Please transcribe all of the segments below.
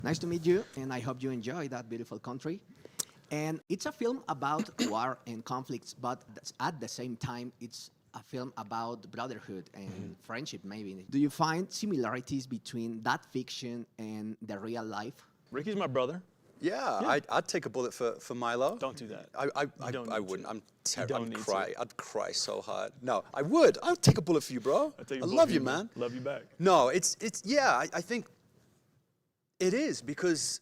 Nice to meet you, and I hope you enjoy that beautiful country. And it's a film about war and conflicts, but at the same time, it's a film about brotherhood and friendship, maybe. Do you find similarities between that fiction and the real life? Ricky's my brother. Yeah. I'd take a bullet for Milo. Don't do that. I wouldn't. To. I'm terrible. I'd cry. I'd cry so hard. No, I would. I'd take a bullet for you, bro. I'd take a I bullet love for you, man. Love you back. No, I think it is because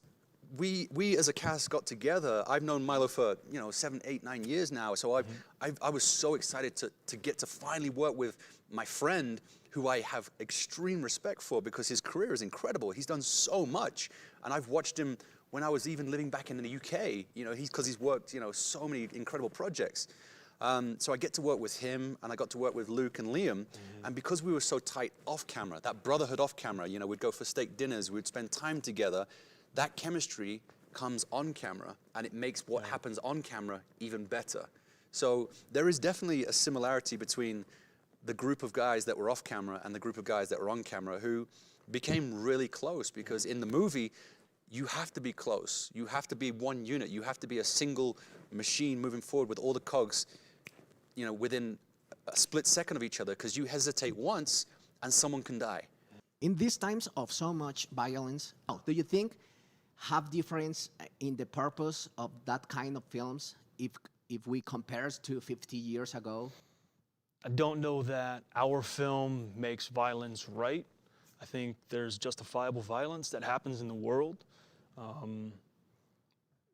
we as a cast got together. I've known Milo for 7, 8, 9 years now. So I was so excited to get to finally work with my friend who I have extreme respect for because his career is incredible. He's done so much, and I've watched him when I was even living back in the UK. Because he's worked so many incredible projects. So I get to work with him, and I got to work with Luke and Liam, and because we were so tight off camera, that brotherhood off camera, we'd go for steak dinners, we'd spend time together. That chemistry comes on camera, and it makes what happens on camera even better. So there is definitely a similarity between the group of guys that were off camera and the group of guys that were on camera who became really close, because in the movie, you have to be close. You have to be one unit. You have to be a single machine moving forward with all the cogs, within a split second of each other, because you hesitate once and someone can die. In these times of so much violence, do you think have difference in the purpose of that kind of films if we compare to 50 years ago? I don't know that our film makes violence right. I think there's justifiable violence that happens in the world.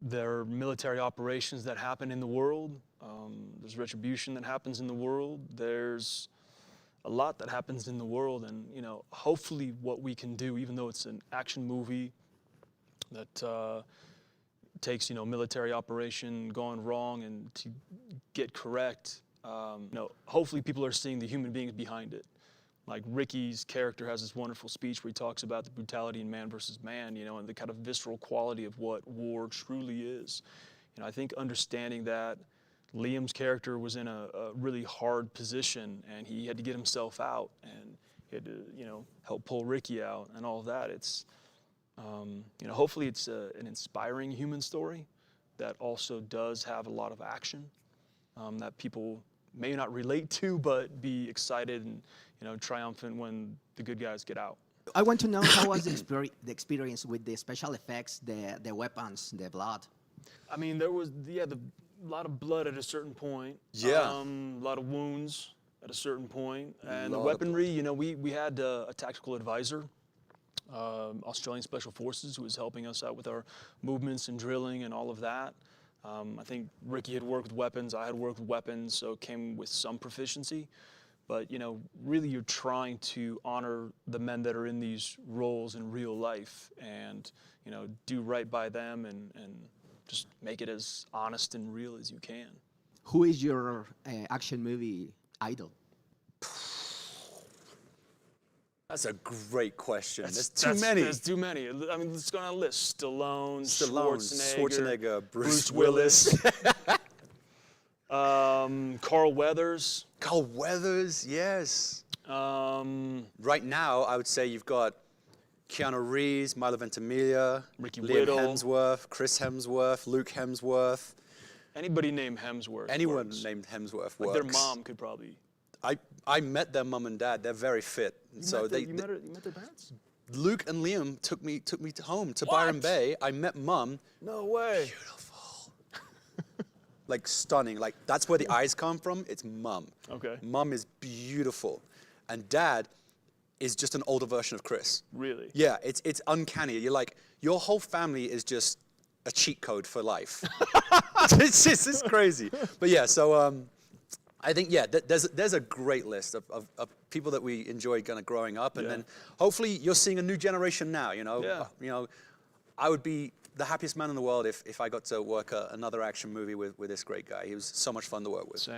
There are military operations that happen in the world. There's retribution that happens in the world. There's a lot that happens in the world, and hopefully what we can do, even though it's an action movie that takes military operation gone wrong and to get correct, hopefully people are seeing the human beings behind it. Like Ricky's character has this wonderful speech where he talks about the brutality in man versus man, and the kind of visceral quality of what war truly is. I think understanding that Liam's character was in a really hard position, and he had to get himself out, and he had to, help pull Ricky out and all of that. It's, hopefully it's an inspiring human story that also does have a lot of action that people may not relate to, but be excited and triumphant when the good guys get out. I want to know how was the experience with the special effects, the weapons, the blood? I mean, there was a lot of blood at a certain point. Yeah. A lot of wounds at a certain point, and the weaponry. We had a tactical advisor, Australian Special Forces, who was helping us out with our movements and drilling and all of that. I think Ricky had worked with weapons, I had worked with weapons, so it came with some proficiency. But, really you're trying to honor the men that are in these roles in real life and, do right by them and just make it as honest and real as you can. Who is your action movie idol? That's a great question. There's There's too many. I mean, let's go down a list. Stallone, Schwarzenegger, Bruce Willis. Carl Weathers. Carl Weathers, yes. Right now, I would say you've got Keanu Reeves, Milo Ventimiglia, Liam Whittle. Hemsworth, Chris Hemsworth, Luke Hemsworth. Anybody named Hemsworth. Anyone works. named Hemsworth Like works. their mom could probably. I met their mom and dad. They're very fit. You met their parents? Luke and Liam took me home to Byron Bay. I met mom. No way. Beautiful. Like stunning. Like that's where the eyes come from. It's mom. Okay. Mom is beautiful, and dad is just an older version of Chris. Really? Yeah, it's uncanny. You're like, your whole family is just a cheat code for life. it's crazy. But yeah, so I think there's a great list of people that we enjoyed kind of growing up, and then hopefully you're seeing a new generation now. I would be the happiest man in the world if I got to work another action movie with this great guy. He was so much fun to work with. Same.